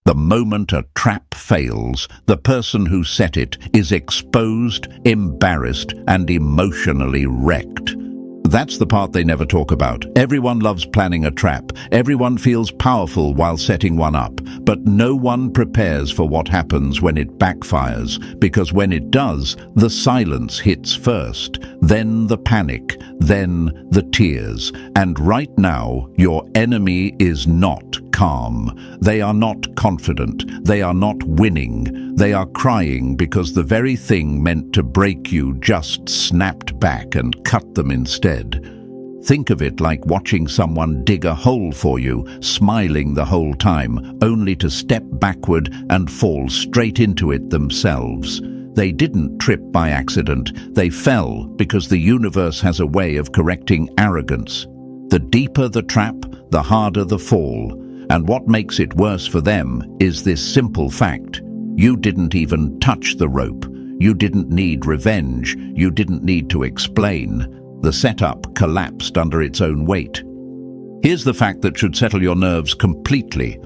The moment a trap fails, the person who set it is exposed, embarrassed, and emotionally wrecked. That's the part they never talk about. Everyone loves planning a trap. Everyone feels powerful while setting one up. But no one prepares for what happens when it backfires, because when it does, the silence hits first, then the panic, then the tears. And right now, your enemy is not calm. They are not confident. They are not winning. They are crying because the very thing meant to break you just snapped back and cut them instead. Think of it like watching someone dig a hole for you, smiling the whole time, only to step backward and fall straight into it themselves. They didn't trip by accident. They fell because the universe has a way of correcting arrogance. The deeper the trap, the harder the fall. And what makes it worse for them is this simple fact. You didn't even touch the rope. You didn't need revenge. You didn't need to explain. The setup collapsed under its own weight. Here's the fact that should settle your nerves completely.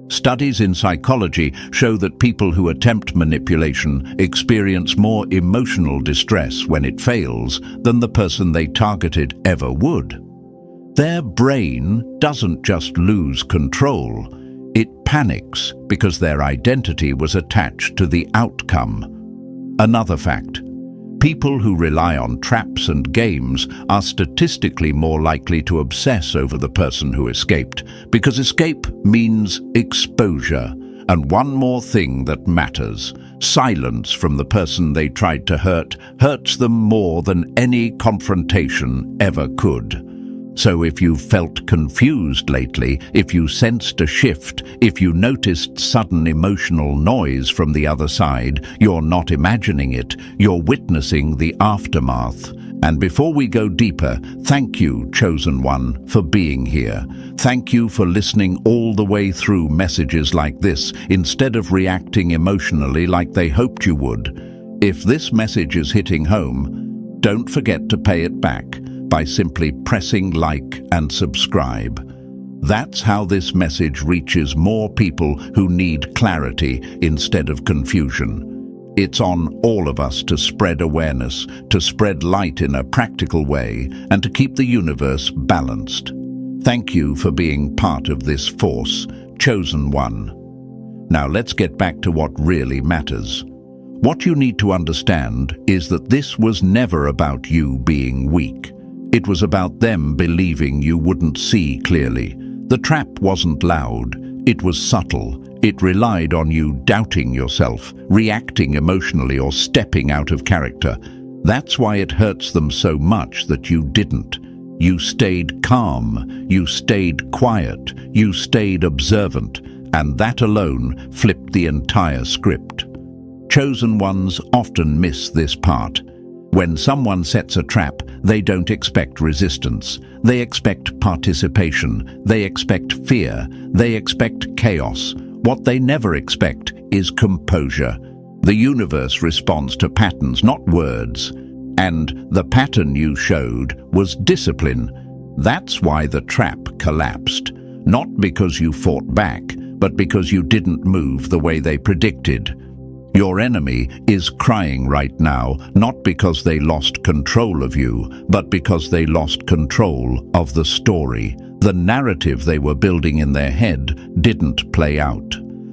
Studies in psychology show that people who attempt manipulation experience more emotional distress when it fails than the person they targeted ever would. Their brain doesn't just lose control. It panics because their identity was attached to the outcome. Another fact. People who rely on traps and games are statistically more likely to obsess over the person who escaped, because escape means exposure. And one more thing that matters. Silence from the person they tried to hurt hurts them more than any confrontation ever could. So if you felt confused lately, if you sensed a shift, if you noticed sudden emotional noise from the other side, you're not imagining it, you're witnessing the aftermath. And before we go deeper, thank you, Chosen One, for being here. Thank you for listening all the way through messages like this, instead of reacting emotionally like they hoped you would. If this message is hitting home, don't forget to pay it back by simply pressing like and subscribe. That's how this message reaches more people who need clarity instead of confusion. It's on all of us to spread awareness, to spread light in a practical way, and to keep the universe balanced. Thank you for being part of this force, Chosen One. Now let's get back to what really matters. What you need to understand is that this was never about you being weak. It was about them believing you wouldn't see clearly. The trap wasn't loud. It was subtle. It relied on you doubting yourself, reacting emotionally, or stepping out of character. That's why it hurts them so much that you didn't. You stayed calm. You stayed quiet. You stayed observant. And that alone flipped the entire script. Chosen ones often miss this part. When someone sets a trap, they don't expect resistance. They expect participation. They expect fear. They expect chaos. What they never expect is composure. The universe responds to patterns, not words. And the pattern you showed was discipline. That's why the trap collapsed. Not because you fought back, but because you didn't move the way they predicted. Your enemy is crying right now, not because they lost control of you, but because they lost control of the story. The narrative they were building in their head didn't play out.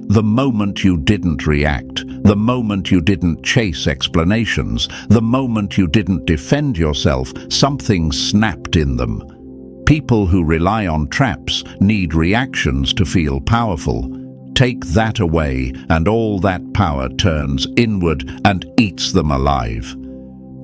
The moment you didn't react, the moment you didn't chase explanations, the moment you didn't defend yourself, something snapped in them. People who rely on traps need reactions to feel powerful. Take that away, and all that power turns inward and eats them alive.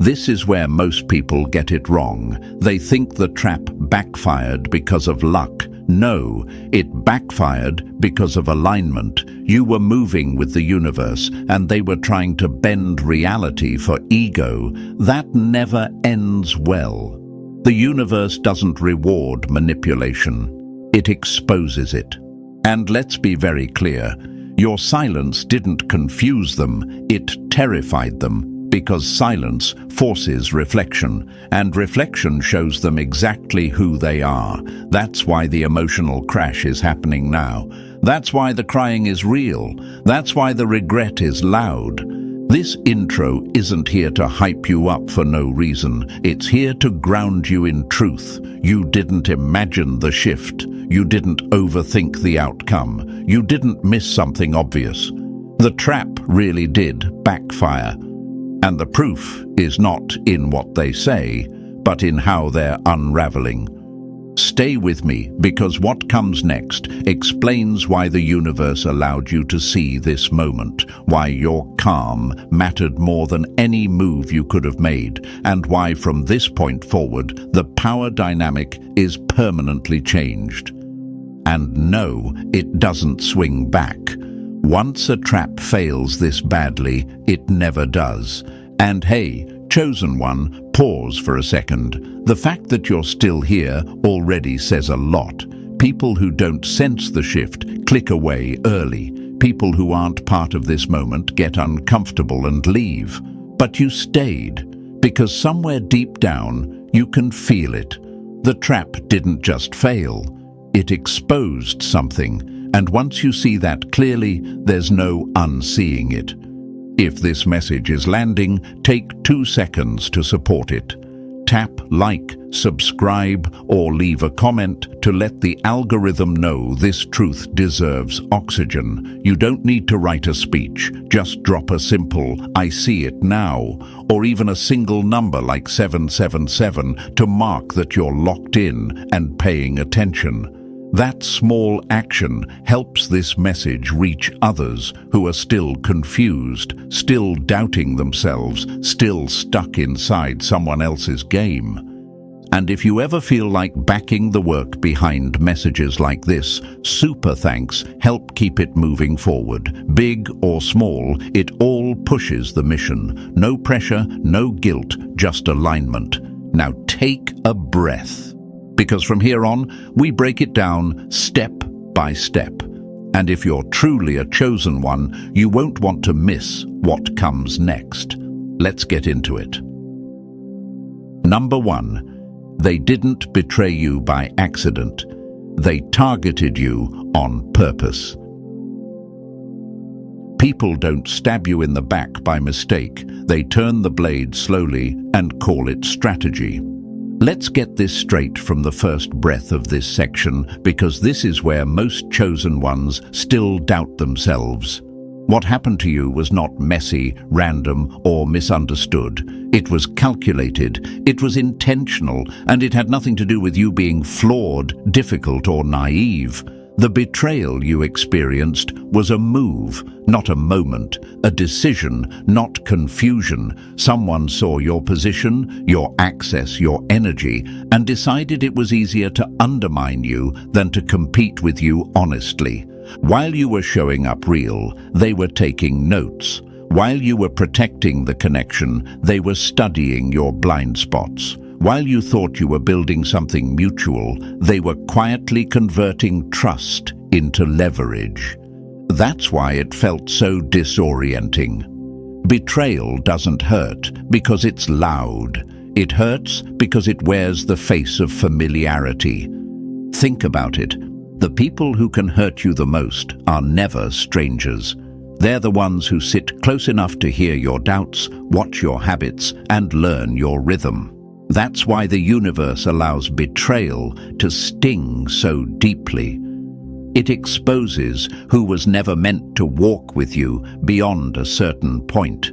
This is where most people get it wrong. They think the trap backfired because of luck. No, it backfired because of alignment. You were moving with the universe, and they were trying to bend reality for ego. That never ends well. The universe doesn't reward manipulation. It exposes it. And let's be very clear, your silence didn't confuse them, it terrified them, because silence forces reflection, and reflection shows them exactly who they are. That's why the emotional crash is happening now. That's why the crying is real. That's why the regret is loud. This intro isn't here to hype you up for no reason. It's here to ground you in truth. You didn't imagine the shift. You didn't overthink the outcome. You didn't miss something obvious. The trap really did backfire. And the proof is not in what they say, but in how they're unraveling. Stay with me, because what comes next explains why the universe allowed you to see this moment, why your calm mattered more than any move you could have made, and why from this point forward the power dynamic is permanently changed. And no, it doesn't swing back. Once a trap fails this badly, it never does. And hey, chosen one, pause for a second. The fact that you're still here already says a lot. People who don't sense the shift click away early. People who aren't part of this moment get uncomfortable and leave. But you stayed, because somewhere deep down, you can feel it. The trap didn't just fail. It exposed something, and once you see that clearly, there's no unseeing it. If this message is landing, take 2 seconds to support it. Tap like, subscribe, or leave a comment to let the algorithm know this truth deserves oxygen. You don't need to write a speech, just drop a simple "I see it now," or even a single number like 777 to mark that you're locked in and paying attention. That small action helps this message reach others who are still confused, still doubting themselves, still stuck inside someone else's game. And if you ever feel like backing the work behind messages like this, super thanks help keep it moving forward. Big or small, it all pushes the mission. No pressure, no guilt, just alignment. Now take a breath. Because from here on, we break it down step by step. And if you're truly a chosen one, you won't want to miss what comes next. Let's get into it. Number 1, they didn't betray you by accident. They targeted you on purpose. People don't stab you in the back by mistake. They turn the blade slowly and call it strategy. Let's get this straight from the first breath of this section, because this is where most chosen ones still doubt themselves. What happened to you was not messy, random, or misunderstood. It was calculated, it was intentional, and it had nothing to do with you being flawed, difficult, or naive. The betrayal you experienced was a move, not a moment, a decision, not confusion. Someone saw your position, your access, your energy, and decided it was easier to undermine you than to compete with you honestly. While you were showing up real, they were taking notes. While you were protecting the connection, they were studying your blind spots. While you thought you were building something mutual, they were quietly converting trust into leverage. That's why it felt so disorienting. Betrayal doesn't hurt because it's loud. It hurts because it wears the face of familiarity. Think about it. The people who can hurt you the most are never strangers. They're the ones who sit close enough to hear your doubts, watch your habits, and learn your rhythm. That's why the universe allows betrayal to sting so deeply. It exposes who was never meant to walk with you beyond a certain point.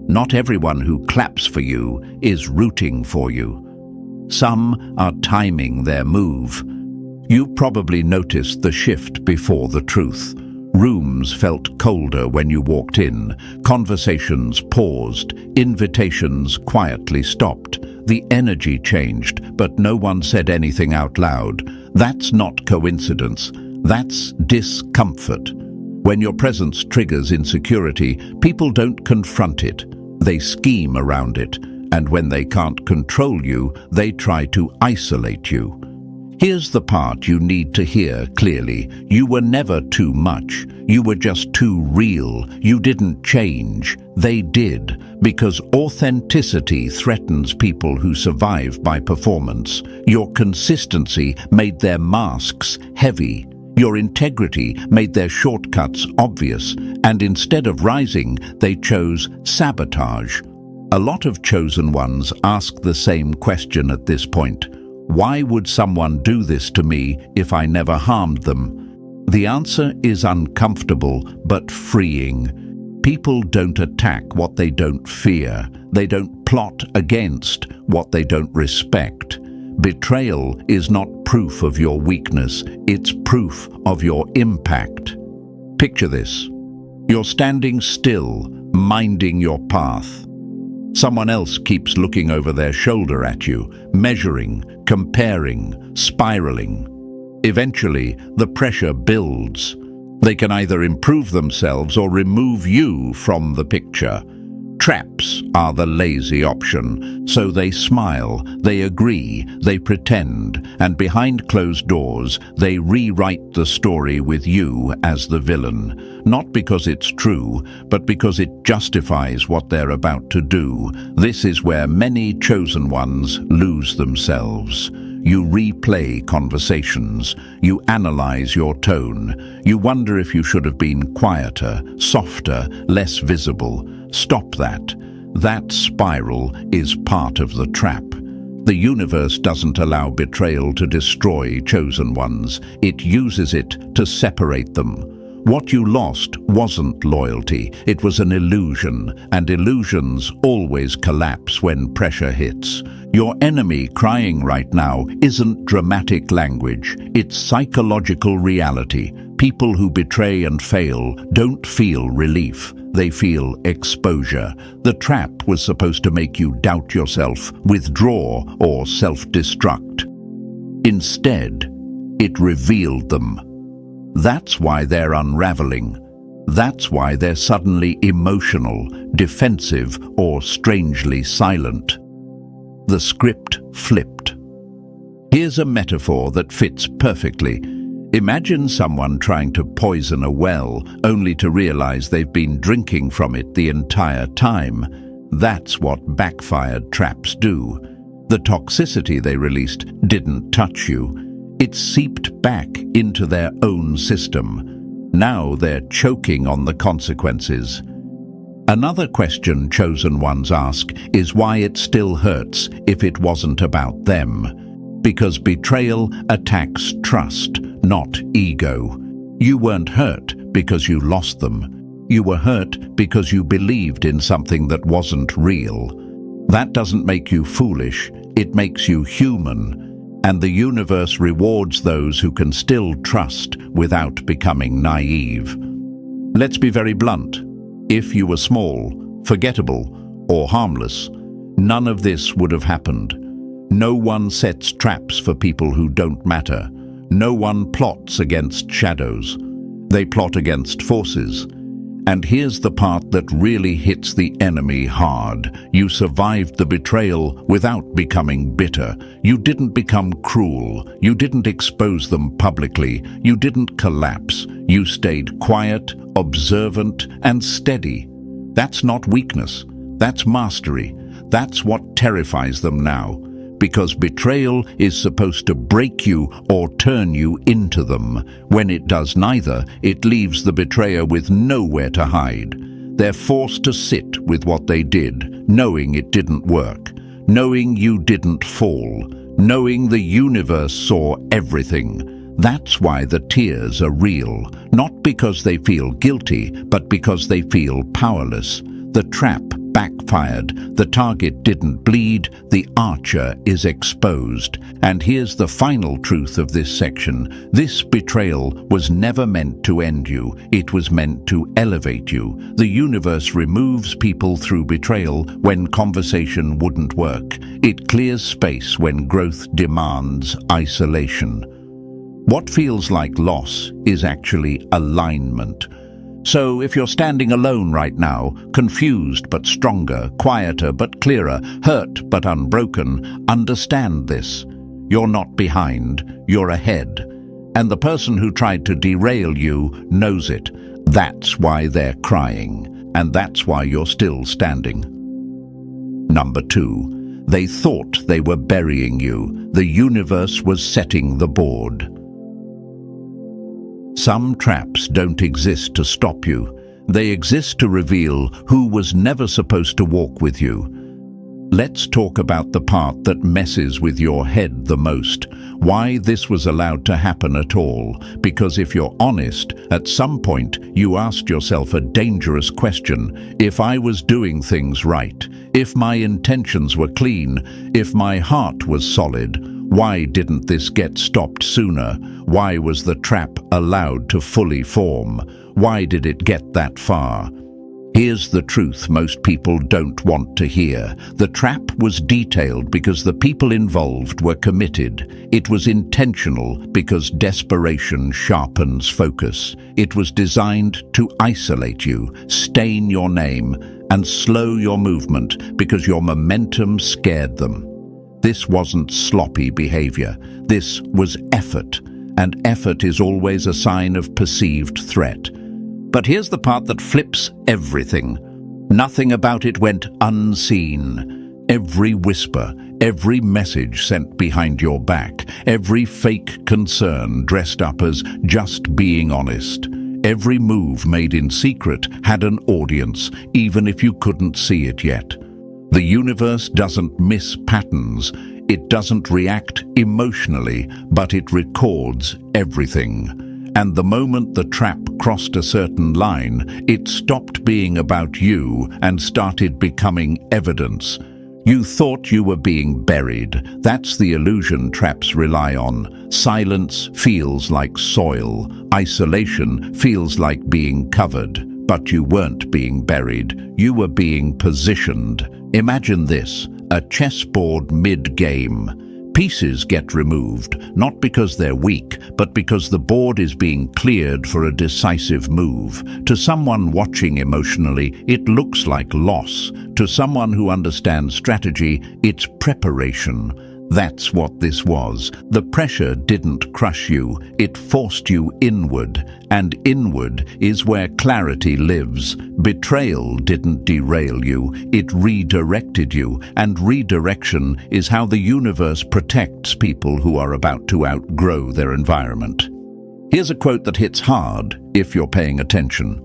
Not everyone who claps for you is rooting for you. Some are timing their move. You probably noticed the shift before the truth. Rooms felt colder when you walked in. Conversations paused. Invitations quietly stopped. The energy changed, but no one said anything out loud. That's not coincidence. That's discomfort. When your presence triggers insecurity, people don't confront it. They scheme around it. And when they can't control you, they try to isolate you. Here's the part you need to hear clearly. You were never too much. You were just too real. You didn't change. They did. Because authenticity threatens people who survive by performance. Your consistency made their masks heavy. Your integrity made their shortcuts obvious, and instead of rising, they chose sabotage. A lot of chosen ones ask the same question at this point. Why would someone do this to me if I never harmed them? The answer is uncomfortable but freeing. People don't attack what they don't fear. They don't plot against what they don't respect. Betrayal is not proof of your weakness, it's proof of your impact. Picture this. You're standing still, minding your path. Someone else keeps looking over their shoulder at you, measuring, comparing, spiraling. Eventually, the pressure builds. They can either improve themselves or remove you from the picture. Traps are the lazy option, so they smile, they agree, they pretend, and behind closed doors, they rewrite the story with you as the villain. Not because it's true, but because it justifies what they're about to do. This is where many chosen ones lose themselves. You replay conversations. You analyze your tone. You wonder if you should have been quieter, softer, less visible. Stop that. That spiral is part of the trap. The universe doesn't allow betrayal to destroy chosen ones. It uses it to separate them. What you lost wasn't loyalty, it was an illusion, and illusions always collapse when pressure hits. Your enemy crying right now isn't dramatic language, it's psychological reality. People who betray and fail don't feel relief, they feel exposure. The trap was supposed to make you doubt yourself, withdraw, or self-destruct. Instead, it revealed them. That's why they're unraveling. That's why they're suddenly emotional, defensive, or strangely silent. The script flipped. Here's a metaphor that fits perfectly. Imagine someone trying to poison a well, only to realize they've been drinking from it the entire time. That's what backfired traps do. The toxicity they released didn't touch you. It seeped back into their own system. Now they're choking on the consequences. Another question chosen ones ask is why it still hurts if it wasn't about them. Because betrayal attacks trust, not ego. You weren't hurt because you lost them. You were hurt because you believed in something that wasn't real. That doesn't make you foolish, it makes you human. And the universe rewards those who can still trust without becoming naive. Let's be very blunt. If you were small, forgettable, or harmless, none of this would have happened. No one sets traps for people who don't matter. No one plots against shadows. They plot against forces. And here's the part that really hits the enemy hard. You survived the betrayal without becoming bitter. You didn't become cruel. You didn't expose them publicly. You didn't collapse. You stayed quiet, observant, and steady. That's not weakness. That's mastery. That's what terrifies them now. Because betrayal is supposed to break you or turn you into them. When it does neither, it leaves the betrayer with nowhere to hide. They're forced to sit with what they did, knowing it didn't work, knowing you didn't fall, knowing the universe saw everything. That's why the tears are real, not because they feel guilty, but because they feel powerless. The trap backfired, the target didn't bleed, the archer is exposed. And here's the final truth of this section. This betrayal was never meant to end you, it was meant to elevate you. The universe removes people through betrayal when conversation wouldn't work. It clears space when growth demands isolation. What feels like loss is actually alignment. So if you're standing alone right now, confused but stronger, quieter but clearer, hurt but unbroken, understand this. You're not behind, you're ahead. And the person who tried to derail you knows it. That's why they're crying, and that's why you're still standing. Number 2. They thought they were burying you. The universe was setting the board. Some traps don't exist to stop you. They exist to reveal who was never supposed to walk with you. Let's talk about the part that messes with your head the most. Why this was allowed to happen at all. Because if you're honest, at some point you asked yourself a dangerous question. If I was doing things right, if my intentions were clean, if my heart was solid, why didn't this get stopped sooner? Why was the trap allowed to fully form? Why did it get that far? Here's the truth most people don't want to hear. The trap was detailed because the people involved were committed. It was intentional because desperation sharpens focus. It was designed to isolate you, stain your name, and slow your movement because your momentum scared them. This wasn't sloppy behavior. This was effort, and effort is always a sign of perceived threat. But here's the part that flips everything. Nothing about it went unseen. Every whisper, every message sent behind your back, every fake concern dressed up as just being honest. Every move made in secret had an audience, even if you couldn't see it yet. The universe doesn't miss patterns. It doesn't react emotionally, but it records everything. And the moment the trap crossed a certain line, it stopped being about you and started becoming evidence. You thought you were being buried. That's the illusion traps rely on. Silence feels like soil. Isolation feels like being covered. But you weren't being buried. You were being positioned. Imagine this, a chessboard mid-game. Pieces get removed, not because they're weak, but because the board is being cleared for a decisive move. To someone watching emotionally, it looks like loss. To someone who understands strategy, it's preparation. That's what this was. The pressure didn't crush you, it forced you inward. And inward is where clarity lives. Betrayal didn't derail you, it redirected you. And redirection is how the universe protects people who are about to outgrow their environment. Here's a quote that hits hard if you're paying attention.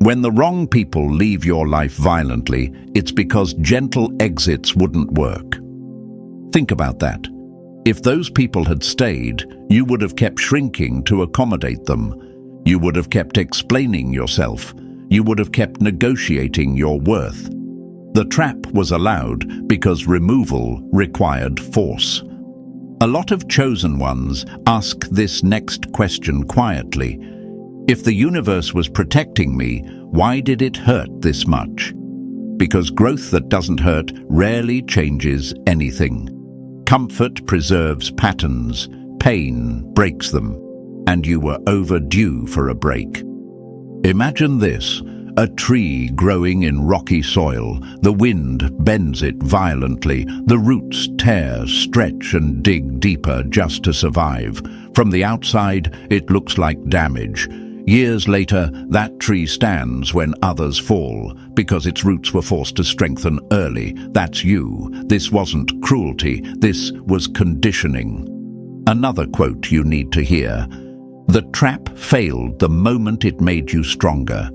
When the wrong people leave your life violently, it's because gentle exits wouldn't work. Think about that. If those people had stayed, you would have kept shrinking to accommodate them. You would have kept explaining yourself. You would have kept negotiating your worth. The trap was allowed because removal required force. A lot of chosen ones ask this next question quietly. If the universe was protecting me, why did it hurt this much? Because growth that doesn't hurt rarely changes anything. Comfort preserves patterns, pain breaks them, and you were overdue for a break. Imagine this, a tree growing in rocky soil. The wind bends it violently. The roots tear, stretch, and dig deeper just to survive. From the outside, it looks like damage. Years later, that tree stands when others fall, because its roots were forced to strengthen early. That's you. This wasn't cruelty, this was conditioning. Another quote you need to hear. The trap failed the moment it made you stronger.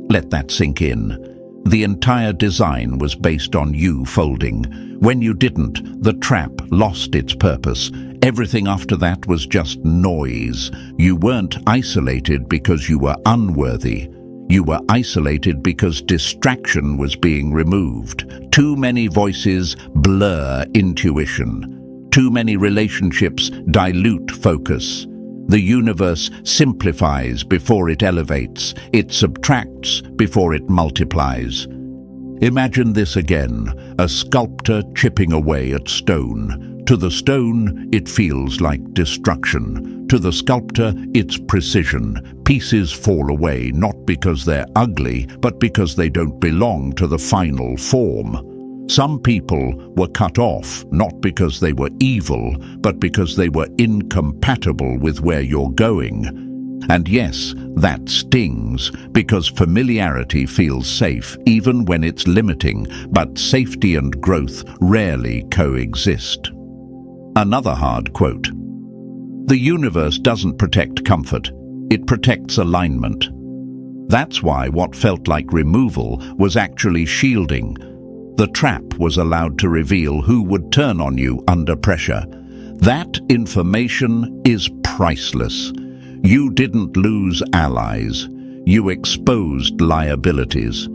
Let that sink in. The entire design was based on you folding. When you didn't, the trap lost its purpose. Everything after that was just noise. You weren't isolated because you were unworthy. You were isolated because distraction was being removed. Too many voices blur intuition. Too many relationships dilute focus. The universe simplifies before it elevates. It subtracts before it multiplies. Imagine this again, a sculptor chipping away at stone. To the stone, it feels like destruction. To the sculptor, it's precision. Pieces fall away not because they're ugly, but because they don't belong to the final form. Some people were cut off, not because they were evil, but because they were incompatible with where you're going. And yes, that stings, because familiarity feels safe, even when it's limiting, but safety and growth rarely coexist. Another hard quote. The universe doesn't protect comfort. It protects alignment. That's why what felt like removal was actually shielding. The trap was allowed to reveal who would turn on you under pressure. That information is priceless. You didn't lose allies. You exposed liabilities.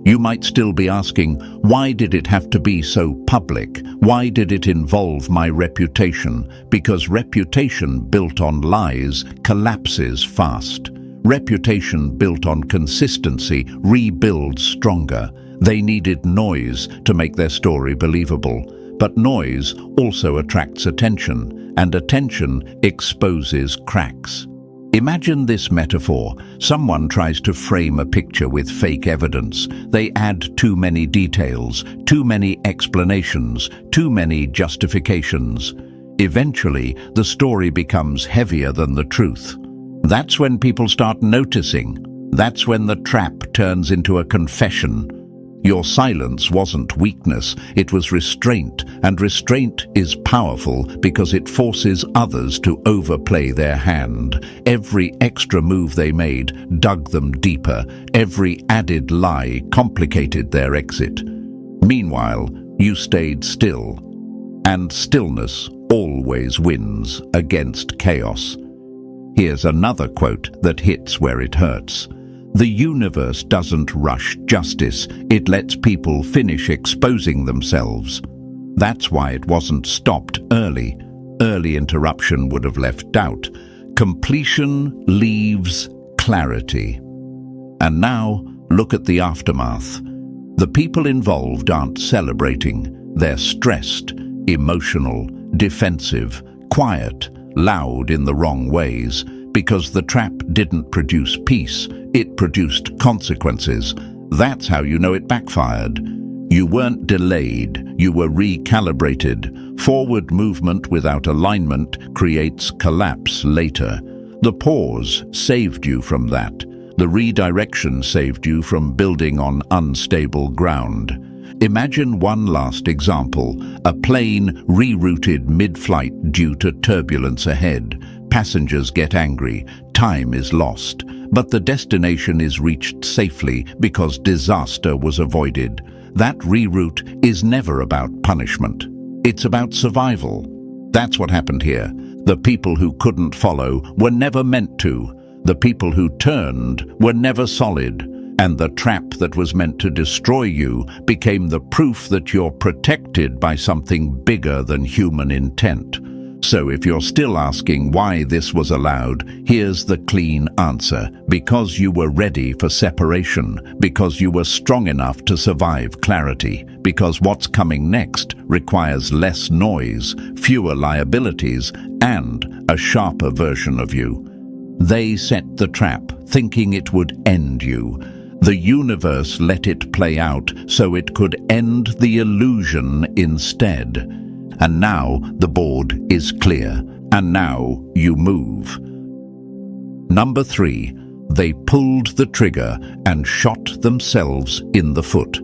You might still be asking, why did it have to be so public? Why did it involve my reputation? Because reputation built on lies collapses fast. Reputation built on consistency rebuilds stronger. They needed noise to make their story believable. But noise also attracts attention, and attention exposes cracks. Imagine this metaphor. Someone tries to frame a picture with fake evidence. They add too many details, too many explanations, too many justifications. Eventually, the story becomes heavier than the truth. That's when people start noticing. That's when the trap turns into a confession. Your silence wasn't weakness, it was restraint, and restraint is powerful because it forces others to overplay their hand. Every extra move they made dug them deeper. Every added lie complicated their exit. Meanwhile, you stayed still. And stillness always wins against chaos. Here's another quote that hits where it hurts. The universe doesn't rush justice, it lets people finish exposing themselves. That's why it wasn't stopped early. Early interruption would have left doubt. Completion leaves clarity. And now, look at the aftermath. The people involved aren't celebrating. They're stressed, emotional, defensive, quiet, loud in the wrong ways, because the trap didn't produce peace, it produced consequences. That's how you know it backfired. You weren't delayed, you were recalibrated. Forward movement without alignment creates collapse later. The pause saved you from that. The redirection saved you from building on unstable ground. Imagine one last example, a plane rerouted mid-flight due to turbulence ahead. Passengers get angry, time is lost, but the destination is reached safely because disaster was avoided. That reroute is never about punishment. It's about survival. That's what happened here. The people who couldn't follow were never meant to. The people who turned were never solid. And the trap that was meant to destroy you became the proof that you're protected by something bigger than human intent. So if you're still asking why this was allowed, here's the clean answer. Because you were ready for separation, because you were strong enough to survive clarity, because what's coming next requires less noise, fewer liabilities, and a sharper version of you. They set the trap, thinking it would end you. The universe let it play out so it could end the illusion instead. And now the board is clear, and now you move. Number 3, they pulled the trigger and shot themselves in the foot.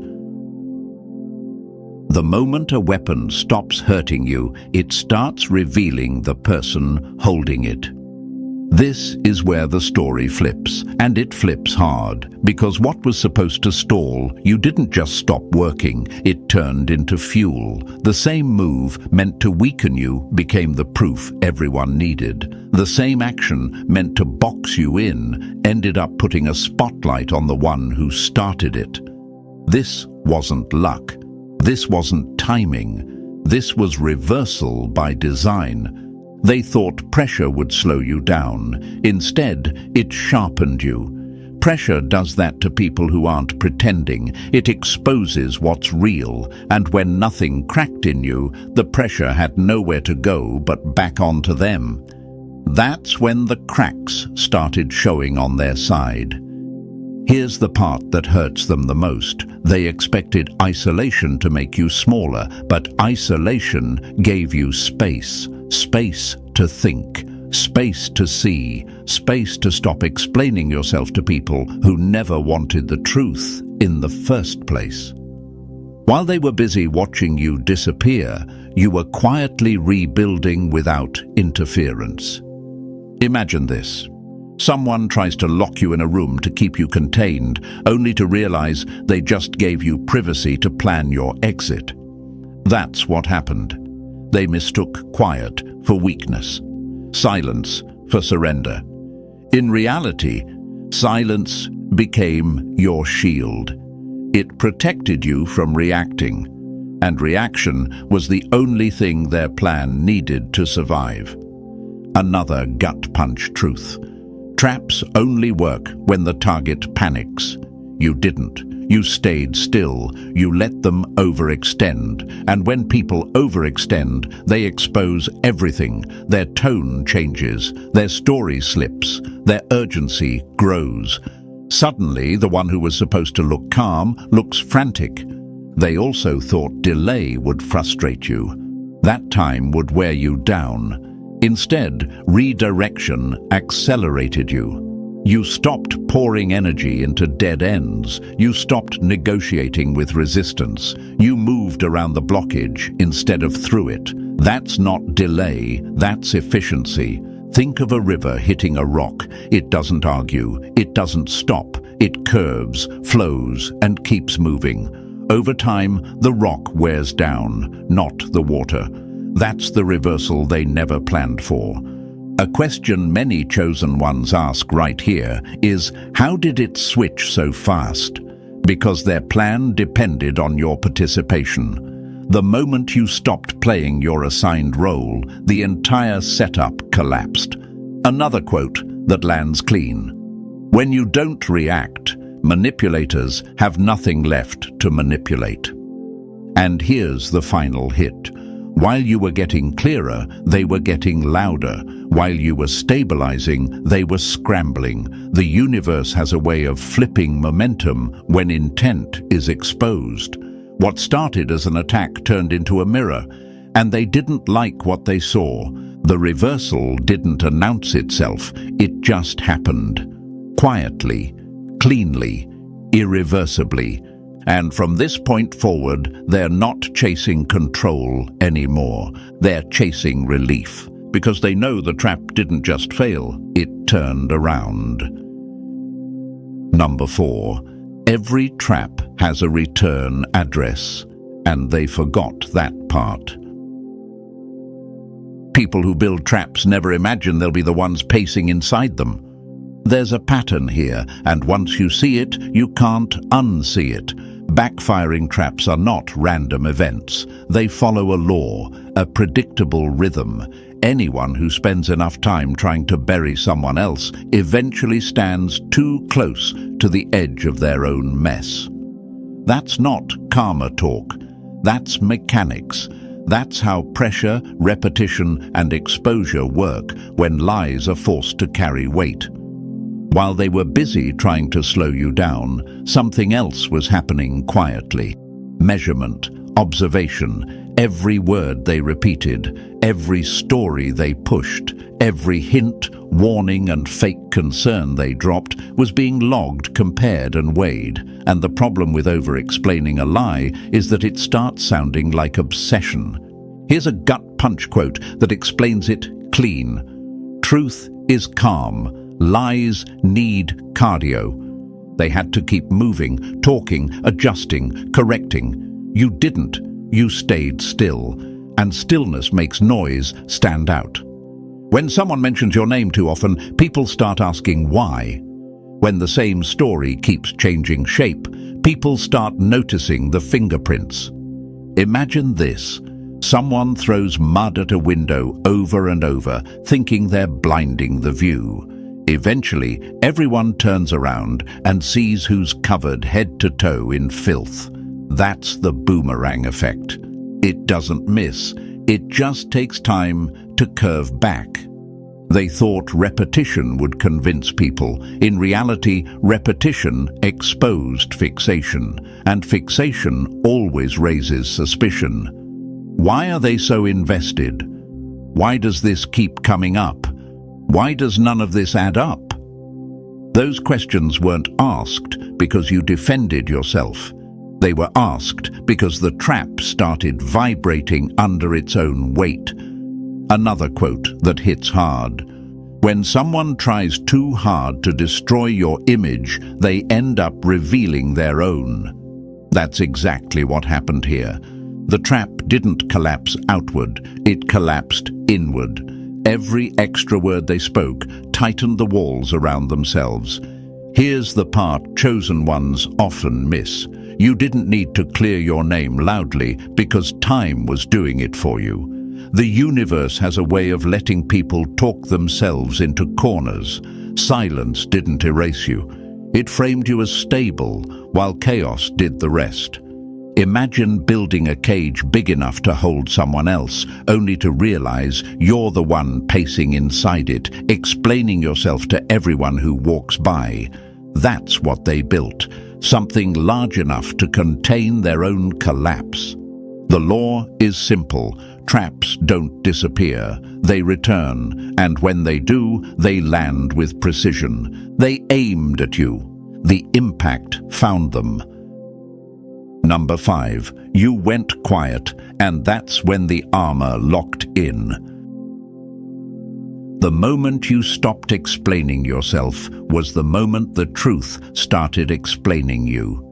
The moment a weapon stops hurting you, it starts revealing the person holding it. This is where the story flips, and it flips hard, because what was supposed to stall you didn't just stop working, it turned into fuel. The same move meant to weaken you became the proof everyone needed. The same action meant to box you in ended up putting a spotlight on the one who started it. This wasn't luck. This wasn't timing. This was reversal by design. They thought pressure would slow you down. Instead, it sharpened you. Pressure does that to people who aren't pretending. It exposes what's real, and when nothing cracked in you, the pressure had nowhere to go but back onto them. That's when the cracks started showing on their side. Here's the part that hurts them the most. They expected isolation to make you smaller, but isolation gave you space. Space to think, space to see, space to stop explaining yourself to people who never wanted the truth in the first place. While they were busy watching you disappear, you were quietly rebuilding without interference. Imagine this. Someone tries to lock you in a room to keep you contained, only to realize they just gave you privacy to plan your exit. That's what happened. They mistook quiet for weakness, silence for surrender. In reality, silence became your shield. It protected you from reacting, and reaction was the only thing their plan needed to survive. Another gut punch truth. Traps only work when the target panics. You didn't. You stayed still. You let them overextend. And when people overextend, they expose everything. Their tone changes. Their story slips. Their urgency grows. Suddenly, the one who was supposed to look calm looks frantic. They also thought delay would frustrate you. That time would wear you down. Instead, redirection accelerated you. You stopped pouring energy into dead ends. You stopped negotiating with resistance. You moved around the blockage instead of through it. That's not delay, that's efficiency. Think of a river hitting a rock. It doesn't argue, it doesn't stop. It curves, flows, and keeps moving. Over time, the rock wears down, not the water. That's the reversal they never planned for. A question many chosen ones ask right here is, how did it switch so fast? Because their plan depended on your participation. The moment you stopped playing your assigned role, the entire setup collapsed. Another quote that lands clean. When you don't react, manipulators have nothing left to manipulate. And here's the final hit. While you were getting clearer, they were getting louder. While you were stabilizing, they were scrambling. The universe has a way of flipping momentum when intent is exposed. What started as an attack turned into a mirror, and they didn't like what they saw. The reversal didn't announce itself, it just happened. Quietly, cleanly, irreversibly. And from this point forward, they're not chasing control anymore. They're chasing relief, because they know the trap didn't just fail, it turned around. Number 4. Every trap has a return address, and they forgot that part. People who build traps never imagine they'll be the ones pacing inside them. There's a pattern here, and once you see it, you can't unsee it. Backfiring traps are not random events. They follow a law, a predictable rhythm. Anyone who spends enough time trying to bury someone else eventually stands too close to the edge of their own mess. That's not karma talk. That's mechanics. That's how pressure, repetition, and exposure work when lies are forced to carry weight. While they were busy trying to slow you down, something else was happening quietly. Measurement, observation, every word they repeated, every story they pushed, every hint, warning, and fake concern they dropped was being logged, compared, and weighed. And the problem with over-explaining a lie is that it starts sounding like obsession. Here's a gut punch quote that explains it clean. Truth is calm. Lies need cardio. They had to keep moving, talking, adjusting, correcting. You didn't. You stayed still. And stillness makes noise stand out. When someone mentions your name too often, people start asking why. When the same story keeps changing shape, people start noticing the fingerprints. Imagine this. Someone throws mud at a window over and over, thinking they're blinding the view. Eventually, everyone turns around and sees who's covered head to toe in filth. That's the boomerang effect. It doesn't miss. It just takes time to curve back. They thought repetition would convince people. In reality, repetition exposed fixation, and fixation always raises suspicion. Why are they so invested? Why does this keep coming up? Why does none of this add up? Those questions weren't asked because you defended yourself. They were asked because the trap started vibrating under its own weight. Another quote that hits hard. When someone tries too hard to destroy your image, they end up revealing their own. That's exactly what happened here. The trap didn't collapse outward, it collapsed inward. Every extra word they spoke tightened the walls around themselves. Here's the part chosen ones often miss. You didn't need to clear your name loudly because time was doing it for you. The universe has a way of letting people talk themselves into corners. Silence didn't erase you. It framed you as stable, while chaos did the rest. Imagine building a cage big enough to hold someone else, only to realize you're the one pacing inside it, explaining yourself to everyone who walks by. That's what they built, something large enough to contain their own collapse. The law is simple. Traps don't disappear. They return, and when they do, they land with precision. They aimed at you. The impact found them. Number 5. You went quiet, and that's when the armor locked in. The moment you stopped explaining yourself was the moment the truth started explaining you.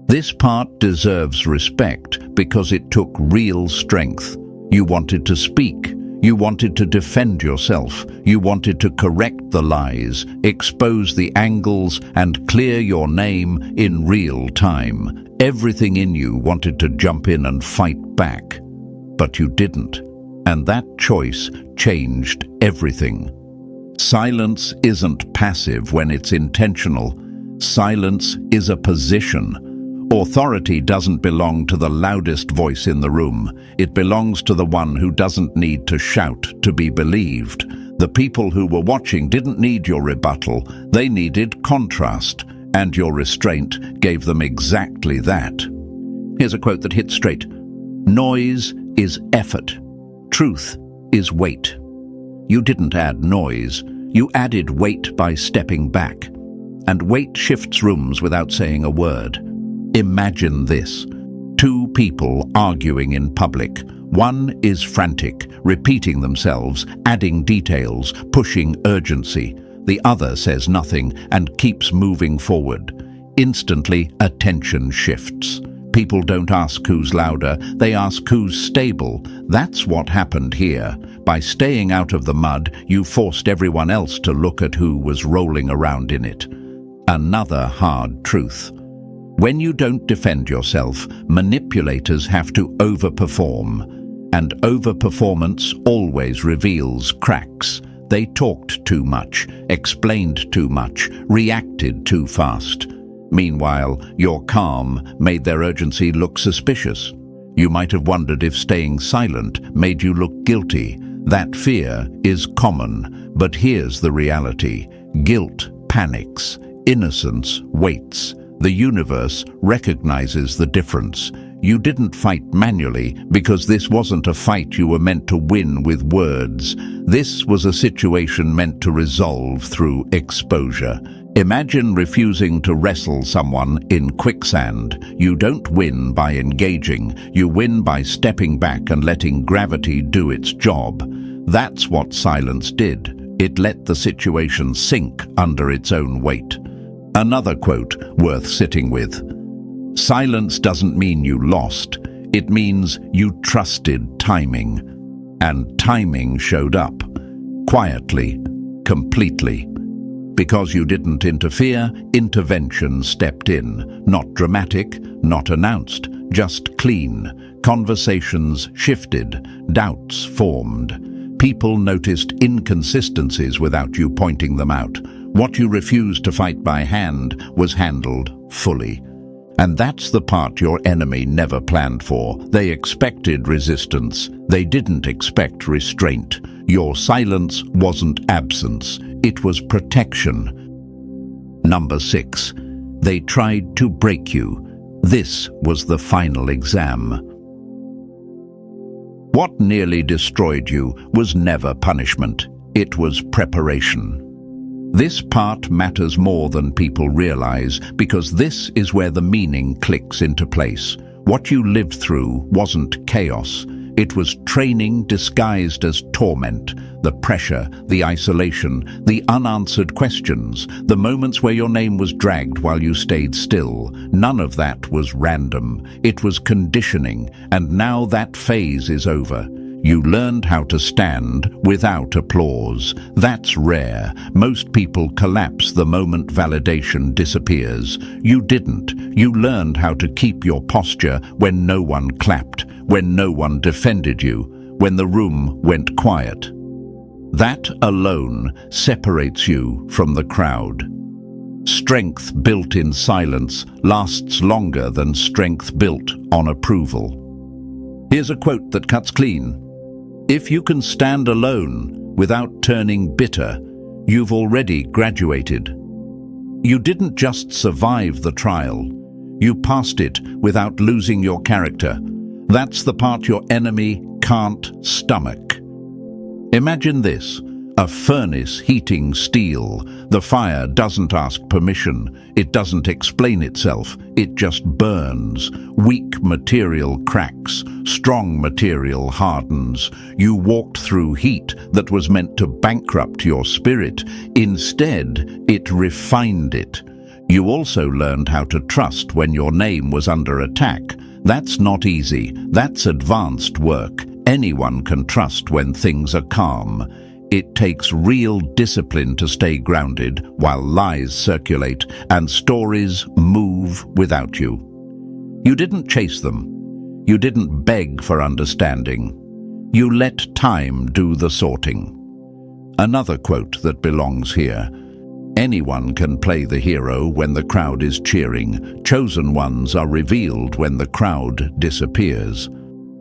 This part deserves respect because it took real strength. You wanted to speak. You wanted to defend yourself. You wanted to correct the lies, expose the angles, and clear your name in real time. Everything in you wanted to jump in and fight back. But you didn't. And that choice changed everything. Silence isn't passive when it's intentional. Silence is a position. Authority doesn't belong to the loudest voice in the room. It belongs to the one who doesn't need to shout to be believed. The people who were watching didn't need your rebuttal. They needed contrast, and your restraint gave them exactly that. Here's a quote that hits straight. Noise is effort. Truth is weight. You didn't add noise. You added weight by stepping back. And weight shifts rooms without saying a word. Imagine this. 2 people arguing in public. One is frantic, repeating themselves, adding details, pushing urgency. The other says nothing and keeps moving forward. Instantly, attention shifts. People don't ask who's louder, they ask who's stable. That's what happened here. By staying out of the mud, you forced everyone else to look at who was rolling around in it. Another hard truth. When you don't defend yourself, manipulators have to overperform. And overperformance always reveals cracks. They talked too much, explained too much, reacted too fast. Meanwhile, your calm made their urgency look suspicious. You might have wondered if staying silent made you look guilty. That fear is common, but here's the reality. Guilt panics, innocence waits. The universe recognizes the difference. You didn't fight manually because this wasn't a fight you were meant to win with words. This was a situation meant to resolve through exposure. Imagine refusing to wrestle someone in quicksand. You don't win by engaging. You win by stepping back and letting gravity do its job. That's what silence did. It let the situation sink under its own weight. Another quote worth sitting with. Silence doesn't mean you lost. It means you trusted timing. And timing showed up. Quietly. Completely. Because you didn't interfere, intervention stepped in. Not dramatic, not announced, just clean. Conversations shifted. Doubts formed. People noticed inconsistencies without you pointing them out. What you refused to fight by hand was handled fully. And that's the part your enemy never planned for. They expected resistance. They didn't expect restraint. Your silence wasn't absence. It was protection. Number 6. They tried to break you. This was the final exam. What nearly destroyed you was never punishment. It was preparation. This part matters more than people realize because this is where the meaning clicks into place. What you lived through wasn't chaos. It was training disguised as torment. The pressure, the isolation, the unanswered questions, the moments where your name was dragged while you stayed still. None of that was random. It was conditioning, and now that phase is over. You learned how to stand without applause. That's rare. Most people collapse the moment validation disappears. You didn't. You learned how to keep your posture when no one clapped, when no one defended you, when the room went quiet. That alone separates you from the crowd. Strength built in silence lasts longer than strength built on approval. Here's a quote that cuts clean. If you can stand alone without turning bitter, you've already graduated. You didn't just survive the trial. You passed it without losing your character. That's the part your enemy can't stomach. Imagine this. A furnace heating steel. The fire doesn't ask permission. It doesn't explain itself. It just burns. Weak material cracks. Strong material hardens. You walked through heat that was meant to bankrupt your spirit. Instead, it refined it. You also learned how to trust when your name was under attack. That's not easy. That's advanced work. Anyone can trust when things are calm. It takes real discipline to stay grounded while lies circulate and stories move without you. You didn't chase them. You didn't beg for understanding. You let time do the sorting. Another quote that belongs here. Anyone can play the hero when the crowd is cheering. Chosen ones are revealed when the crowd disappears.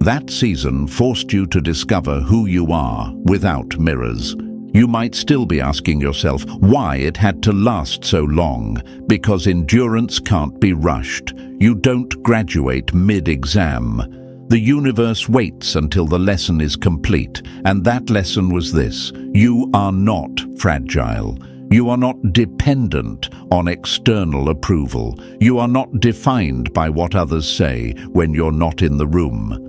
That season forced you to discover who you are without mirrors. You might still be asking yourself why it had to last so long, because endurance can't be rushed. You don't graduate mid-exam. The universe waits until the lesson is complete, and that lesson was this: you are not fragile. You are not dependent on external approval. You are not defined by what others say when you're not in the room.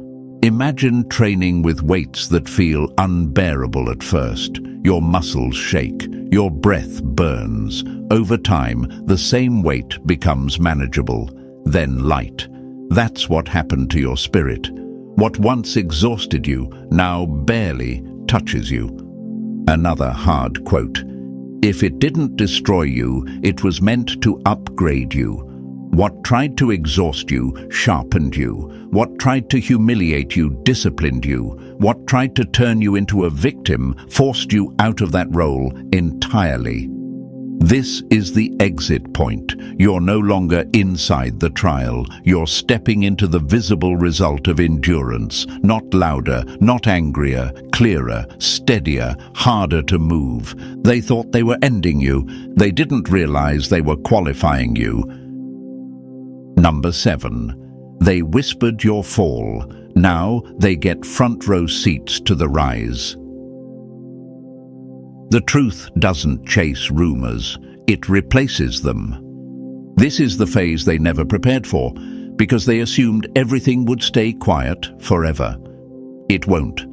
Imagine training with weights that feel unbearable at first. Your muscles shake, your breath burns. Over time, the same weight becomes manageable, then light. That's what happened to your spirit. What once exhausted you now barely touches you. Another hard quote. If it didn't destroy you, it was meant to upgrade you. What tried to exhaust you sharpened you. What tried to humiliate you disciplined you. What tried to turn you into a victim forced you out of that role entirely. This is the exit point. You're no longer inside the trial. You're stepping into the visible result of endurance. Not louder, not angrier, clearer, steadier, harder to move. They thought they were ending you. They didn't realize they were qualifying you. Number 7. They whispered your fall. Now they get front row seats to the rise. The truth doesn't chase rumors, it replaces them. This is the phase they never prepared for, because they assumed everything would stay quiet forever. It won't.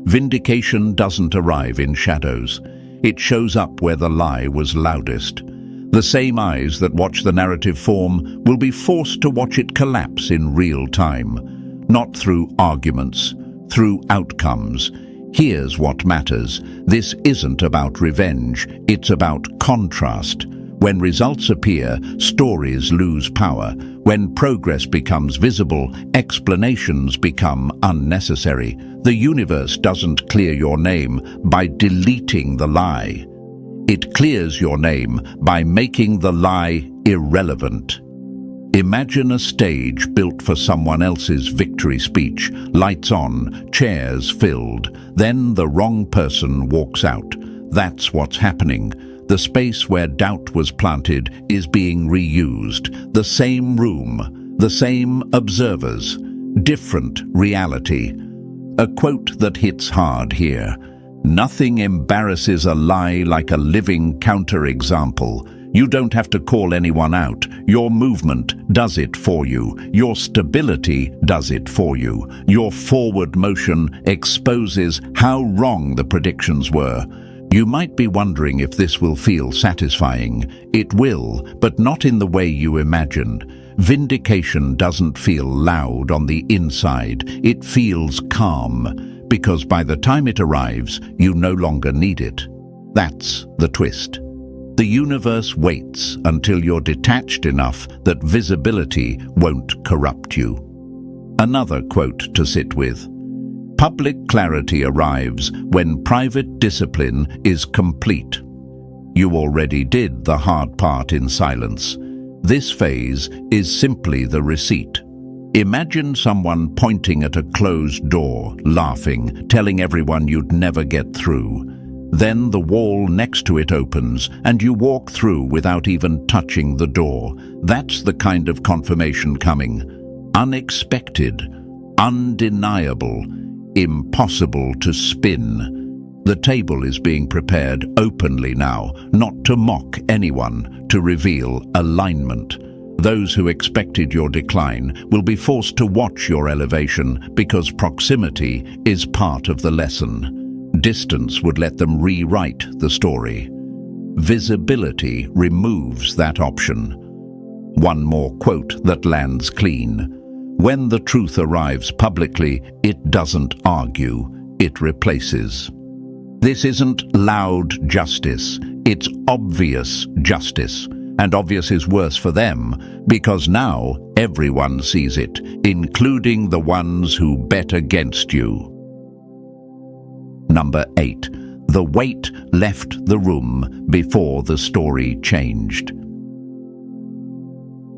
Vindication doesn't arrive in shadows. It shows up where the lie was loudest. The same eyes that watch the narrative form will be forced to watch it collapse in real time. Not through arguments, through outcomes. Here's what matters. This isn't about revenge, it's about contrast. When results appear, stories lose power. When progress becomes visible, explanations become unnecessary. The universe doesn't clear your name by deleting the lie. It clears your name by making the lie irrelevant. Imagine a stage built for someone else's victory speech. Lights on, chairs filled. Then the wrong person walks out. That's what's happening. The space where doubt was planted is being reused. The same room, the same observers, different reality. A quote that hits hard here. Nothing embarrasses a lie like a living counterexample. You don't have to call anyone out. Your movement does it for you. Your stability does it for you. Your forward motion exposes how wrong the predictions were. You might be wondering if this will feel satisfying. It will, but not in the way you imagined. Vindication doesn't feel loud on the inside. It feels calm, because by the time it arrives, you no longer need it. That's the twist. The universe waits until you're detached enough that visibility won't corrupt you. Another quote to sit with. Public clarity arrives when private discipline is complete. You already did the hard part in silence. This phase is simply the receipt. Imagine someone pointing at a closed door, laughing, telling everyone you'd never get through. Then the wall next to it opens, and you walk through without even touching the door. That's the kind of confirmation coming. Unexpected, undeniable, impossible to spin. The table is being prepared openly now, not to mock anyone, to reveal alignment. Those who expected your decline will be forced to watch your elevation because proximity is part of the lesson. Distance would let them rewrite the story. Visibility removes that option. One more quote that lands clean. When the truth arrives publicly, it doesn't argue, it replaces. This isn't loud justice, it's obvious justice. And obvious is worse for them, because now everyone sees it, including the ones who bet against you. Number 8. The weight left the room before the story changed.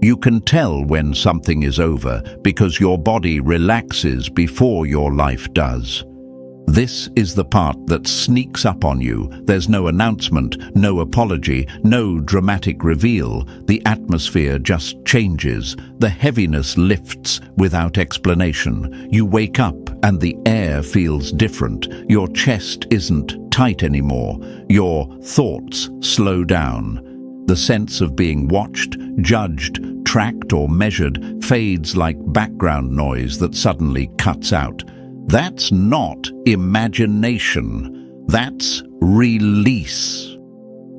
You can tell when something is over because your body relaxes before your life does. This is the part that sneaks up on you. There's no announcement, no apology, no dramatic reveal. The atmosphere just changes. The heaviness lifts without explanation. You wake up and the air feels different. Your chest isn't tight anymore. Your thoughts slow down. The sense of being watched, judged, tracked or measured fades like background noise that suddenly cuts out. That's not imagination, that's release.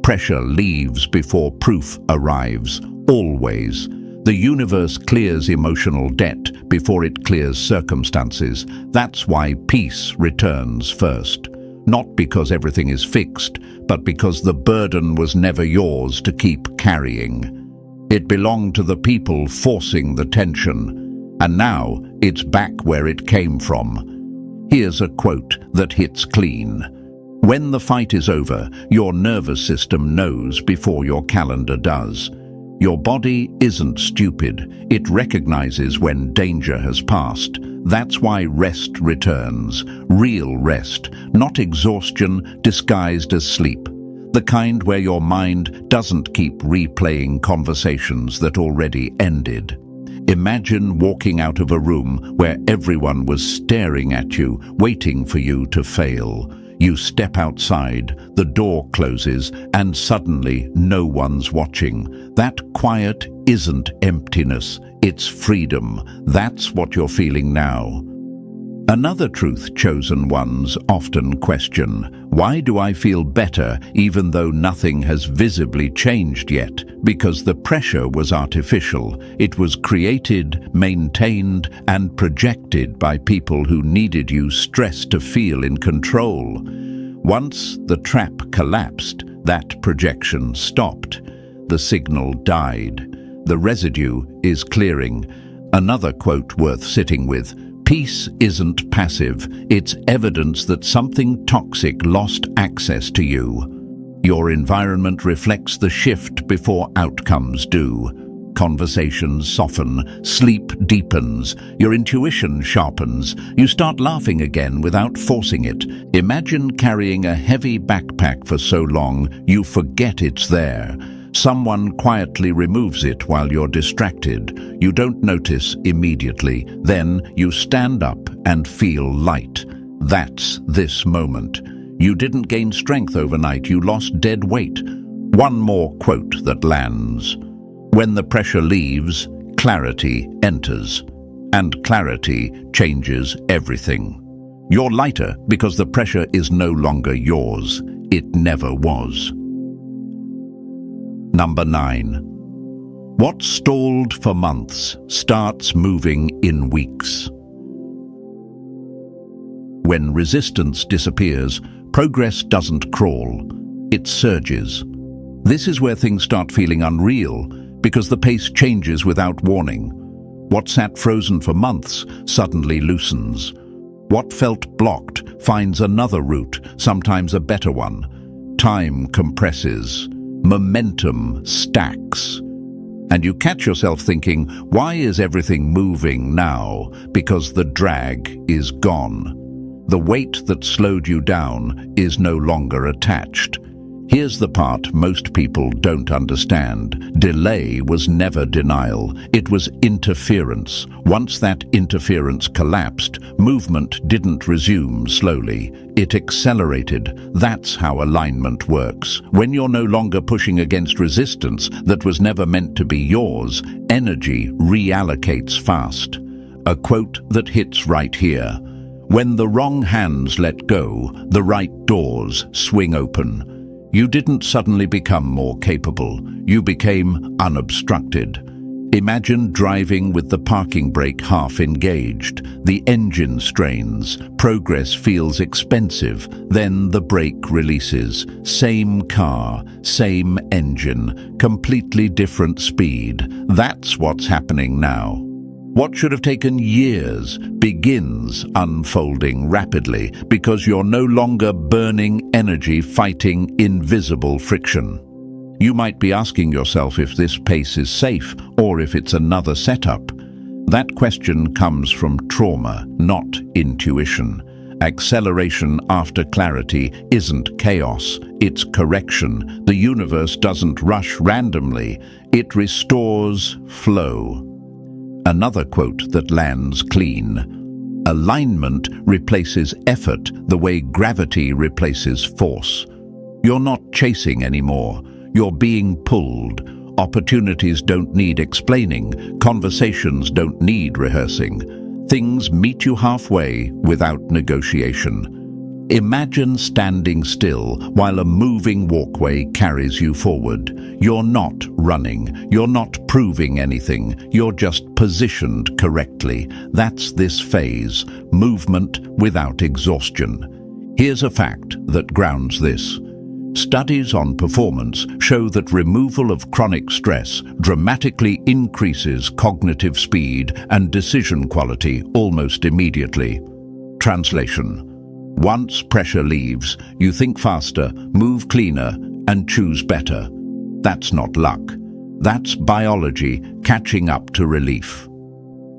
Pressure leaves before proof arrives, always. The universe clears emotional debt before it clears circumstances. That's why peace returns first. Not because everything is fixed, but because the burden was never yours to keep carrying. It belonged to the people forcing the tension, and now it's back where it came from. Here's a quote that hits clean. When the fight is over, your nervous system knows before your calendar does. Your body isn't stupid. It recognizes when danger has passed. That's why rest returns. Real rest, not exhaustion disguised as sleep. The kind where your mind doesn't keep replaying conversations that already ended. Imagine walking out of a room where everyone was staring at you, waiting for you to fail. You step outside, the door closes, and suddenly no one's watching. That quiet isn't emptiness, it's freedom. That's what you're feeling now. Another truth chosen ones often question: why do I feel better even though nothing has visibly changed yet? Because the pressure was artificial. It was created, maintained, and projected by people who needed you stressed to feel in control. Once the trap collapsed, that projection stopped. The signal died. The residue is clearing. Another quote worth sitting with: peace isn't passive, it's evidence that something toxic lost access to you. Your environment reflects the shift before outcomes do. Conversations soften, sleep deepens, your intuition sharpens, you start laughing again without forcing it. Imagine carrying a heavy backpack for so long you forget it's there. Someone quietly removes it while you're distracted. You don't notice immediately. Then you stand up and feel light. That's this moment. You didn't gain strength overnight, you lost dead weight. One more quote that lands. When the pressure leaves, clarity enters. And clarity changes everything. You're lighter because the pressure is no longer yours. It never was. Number 9. What stalled for months starts moving in weeks. When resistance disappears, progress doesn't crawl, it surges. This is where things start feeling unreal, because the pace changes without warning. What sat frozen for months suddenly loosens. What felt blocked finds another route, sometimes a better one. Time compresses. Momentum stacks. And you catch yourself thinking, why is everything moving now? Because the drag is gone. The weight that slowed you down is no longer attached. Here's the part most people don't understand. Delay was never denial. It was interference. Once that interference collapsed, movement didn't resume slowly. It accelerated. That's how alignment works. When you're no longer pushing against resistance that was never meant to be yours, energy reallocates fast. A quote that hits right here. When the wrong hands let go, the right doors swing open. You didn't suddenly become more capable. You became unobstructed. Imagine driving with the parking brake half engaged. The engine strains. Progress feels expensive. Then the brake releases. Same car, same engine, completely different speed. That's what's happening now. What should have taken years begins unfolding rapidly because you're no longer burning energy fighting invisible friction. You might be asking yourself if this pace is safe or if it's another setup. That question comes from trauma, not intuition. Acceleration after clarity isn't chaos, it's correction. The universe doesn't rush randomly, it restores flow. Another quote that lands clean. Alignment replaces effort the way gravity replaces force. You're not chasing anymore. You're being pulled. Opportunities don't need explaining. Conversations don't need rehearsing. Things meet you halfway without negotiation. Imagine standing still while a moving walkway carries you forward. You're not running. You're not proving anything. You're just positioned correctly. That's this phase, movement without exhaustion. Here's a fact that grounds this. Studies on performance show that removal of chronic stress dramatically increases cognitive speed and decision quality almost immediately. Translation. Once pressure leaves, you think faster, move cleaner, and choose better. That's not luck. That's biology catching up to relief.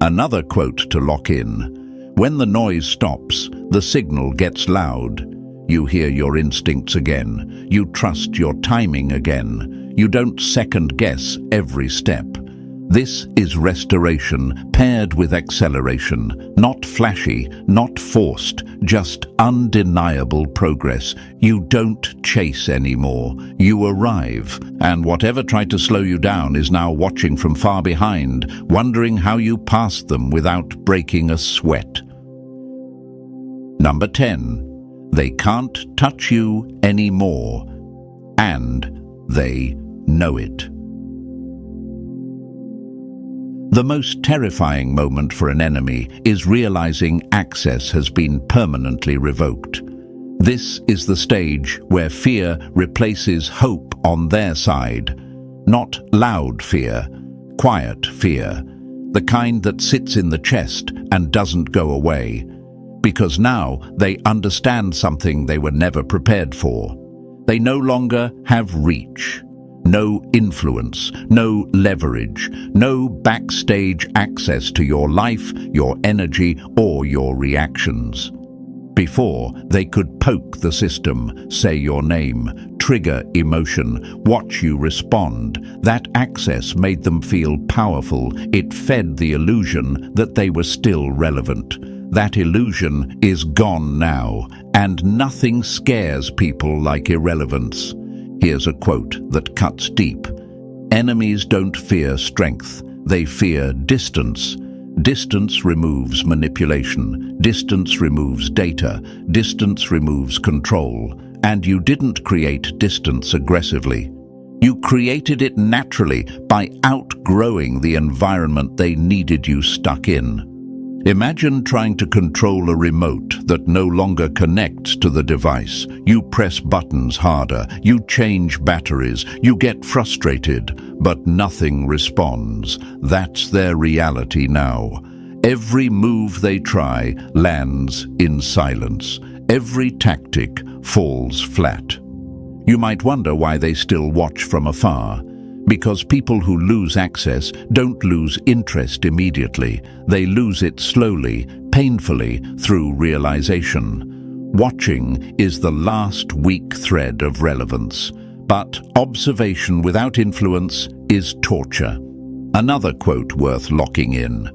Another quote to lock in. When the noise stops, the signal gets loud. You hear your instincts again. You trust your timing again. You don't second-guess every step. This is restoration paired with acceleration, not flashy, not forced, just undeniable progress. You don't chase anymore. You arrive, and whatever tried to slow you down is now watching from far behind, wondering how you passed them without breaking a sweat. Number 10. They can't touch you anymore, and they know it. The most terrifying moment for an enemy is realizing access has been permanently revoked. This is the stage where fear replaces hope on their side. Not loud fear, quiet fear, the kind that sits in the chest and doesn't go away. Because now they understand something they were never prepared for. They no longer have reach. No influence, no leverage, no backstage access to your life, your energy, or your reactions. Before, they could poke the system, say your name, trigger emotion, watch you respond. That access made them feel powerful. It fed the illusion that they were still relevant. That illusion is gone now, and nothing scares people like irrelevance. Here's a quote that cuts deep. Enemies don't fear strength, they fear distance. Distance removes manipulation, distance removes data, distance removes control. And you didn't create distance aggressively. You created it naturally by outgrowing the environment they needed you stuck in. Imagine trying to control a remote that no longer connects to the device. You press buttons harder, you change batteries, you get frustrated, but nothing responds. That's their reality now. Every move they try lands in silence. Every tactic falls flat. You might wonder why they still watch from afar. Because people who lose access don't lose interest immediately. They lose it slowly, painfully, through realization. Watching is the last weak thread of relevance. But observation without influence is torture. Another quote worth locking in.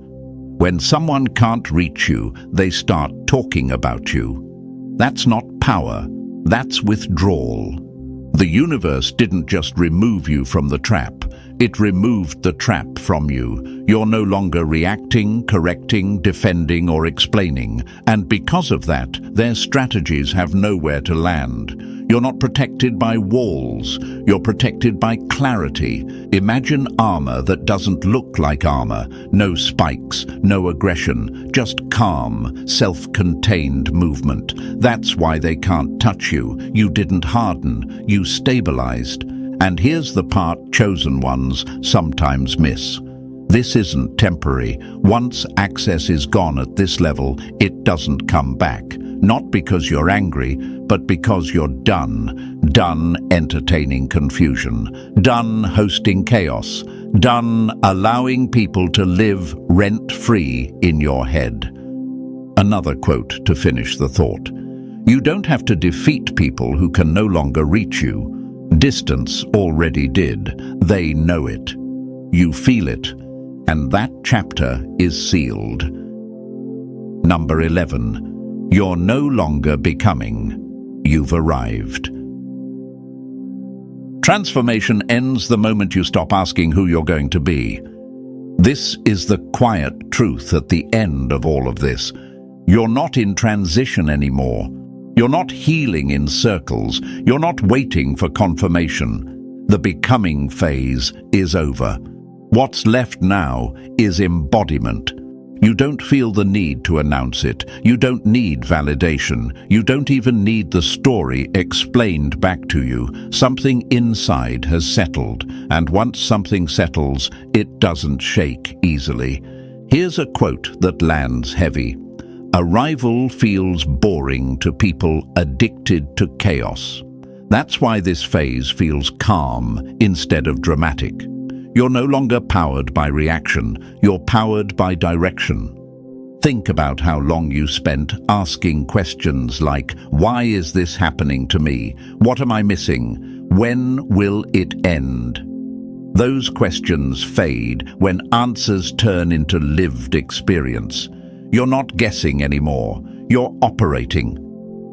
When someone can't reach you, they start talking about you. That's not power, that's withdrawal. The universe didn't just remove you from the trap, it removed the trap from you. You're no longer reacting, correcting, defending, or explaining, and because of that, their strategies have nowhere to land. You're not protected by walls, you're protected by clarity. Imagine armor that doesn't look like armor. No spikes, no aggression, just calm, self-contained movement. That's why they can't touch you. You didn't harden, you stabilized. And here's the part chosen ones sometimes miss. This isn't temporary. Once access is gone at this level, it doesn't come back. Not because you're angry, but because you're done. Done entertaining confusion. Done hosting chaos. Done allowing people to live rent-free in your head. Another quote to finish the thought. You don't have to defeat people who can no longer reach you. Distance already did. They know it. You feel it. And that chapter is sealed. Number 11. You're no longer becoming. You've arrived. Transformation ends the moment you stop asking who you're going to be. This is the quiet truth at the end of all of this. You're not in transition anymore. You're not healing in circles. You're not waiting for confirmation. The becoming phase is over. What's left now is embodiment. You don't feel the need to announce it. You don't need validation. You don't even need the story explained back to you. Something inside has settled, and once something settles, it doesn't shake easily. Here's a quote that lands heavy. Arrival feels boring to people addicted to chaos. That's why this phase feels calm instead of dramatic. You're no longer powered by reaction, you're powered by direction. Think about how long you spent asking questions like, why is this happening to me? What am I missing? When will it end? Those questions fade when answers turn into lived experience. You're not guessing anymore, you're operating.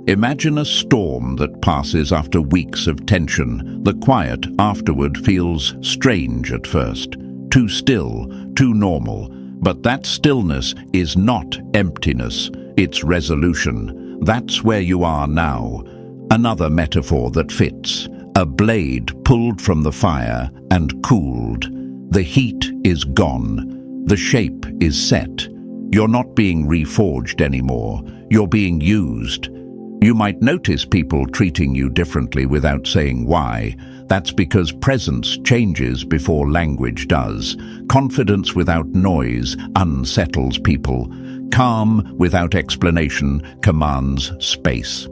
Imagine a storm that passes after weeks of tension. The quiet afterward feels strange at first, too still, too normal. But that stillness is not emptiness, it's resolution. That's where you are now. Another metaphor that fits. A blade pulled from the fire and cooled. The heat is gone. The shape is set. You're not being reforged anymore. You're being used. You might notice people treating you differently without saying why. That's because presence changes before language does. Confidence without noise unsettles people. Calm without explanation commands space.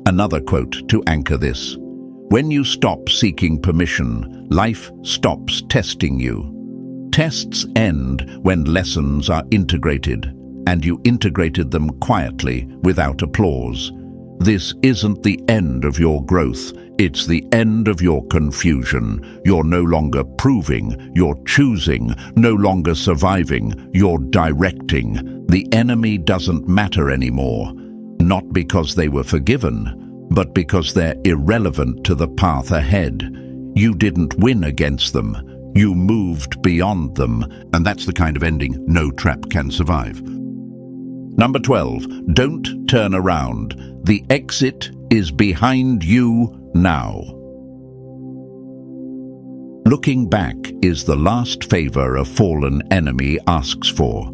Another quote to anchor this. When you stop seeking permission, life stops testing you. Tests end when lessons are integrated, and you integrated them quietly without applause. This isn't the end of your growth, it's the end of your confusion. You're no longer proving, you're choosing, no longer surviving, you're directing. The enemy doesn't matter anymore, not because they were forgiven, but because they're irrelevant to the path ahead. You didn't win against them. You moved beyond them, and that's the kind of ending no trap can survive. Number 12, don't turn around. The exit is behind you now. Looking back is the last favor a fallen enemy asks for.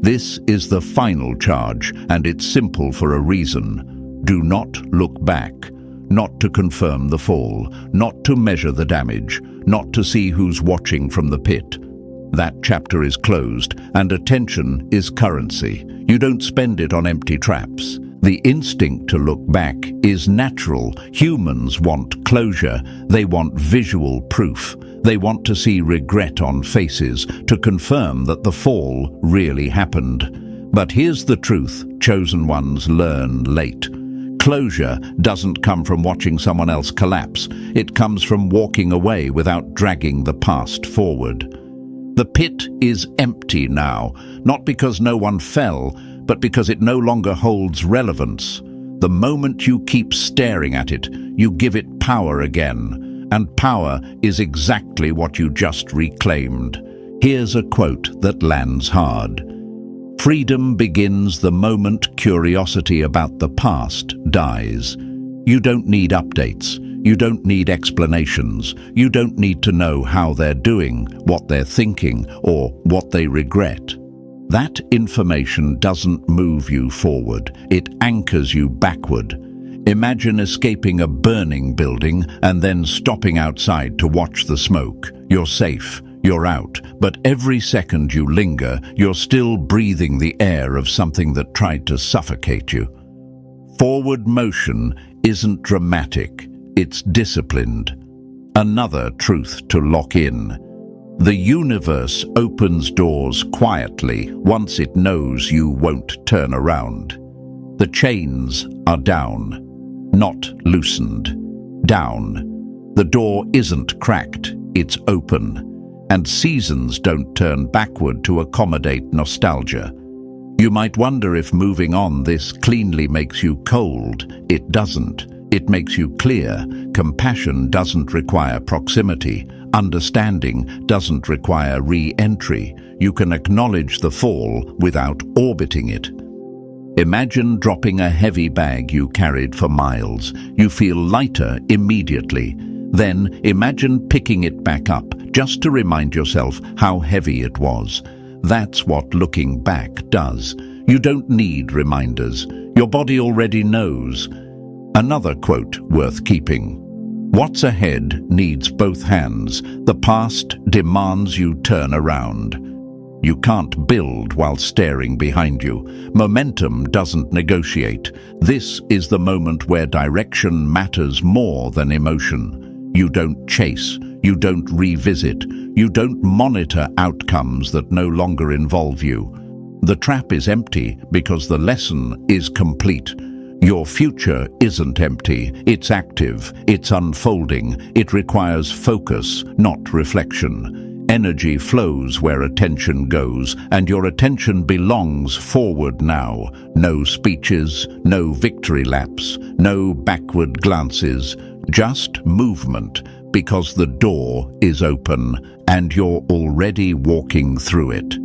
This is the final charge, and it's simple for a reason. Do not look back. Not to confirm the fall, not to measure the damage, not to see who's watching from the pit. That chapter is closed, and attention is currency. You don't spend it on empty traps. The instinct to look back is natural. Humans want closure. They want visual proof. They want to see regret on faces, to confirm that the fall really happened. But here's the truth chosen ones learn late. Closure doesn't come from watching someone else collapse. It comes from walking away without dragging the past forward. The pit is empty now, not because no one fell, but because it no longer holds relevance. The moment you keep staring at it, you give it power again, and power is exactly what you just reclaimed. Here's a quote that lands hard. Freedom begins the moment curiosity about the past dies. You don't need updates. You don't need explanations. You don't need to know how they're doing, what they're thinking, or what they regret. That information doesn't move you forward. It anchors you backward. Imagine escaping a burning building and then stopping outside to watch the smoke. You're safe. You're out, but every second you linger, you're still breathing the air of something that tried to suffocate you. Forward motion isn't dramatic, it's disciplined. Another truth to lock in. The universe opens doors quietly once it knows you won't turn around. The chains are down, not loosened. Down. The door isn't cracked, it's open. And seasons don't turn backward to accommodate nostalgia. You might wonder if moving on this cleanly makes you cold. It doesn't. It makes you clear. Compassion doesn't require proximity. Understanding doesn't require re-entry. You can acknowledge the fall without orbiting it. Imagine dropping a heavy bag you carried for miles. You feel lighter immediately. Then imagine picking it back up, just to remind yourself how heavy it was. That's what looking back does. You don't need reminders. Your body already knows. Another quote worth keeping. What's ahead needs both hands. The past demands you turn around. You can't build while staring behind you. Momentum doesn't negotiate. This is the moment where direction matters more than emotion. You don't chase, you don't revisit, you don't monitor outcomes that no longer involve you. The trap is empty because the lesson is complete. Your future isn't empty, it's active, it's unfolding, it requires focus, not reflection. Energy flows where attention goes, and your attention belongs forward now. No speeches, no victory laps, no backward glances. Just movement, because the door is open and you're already walking through it.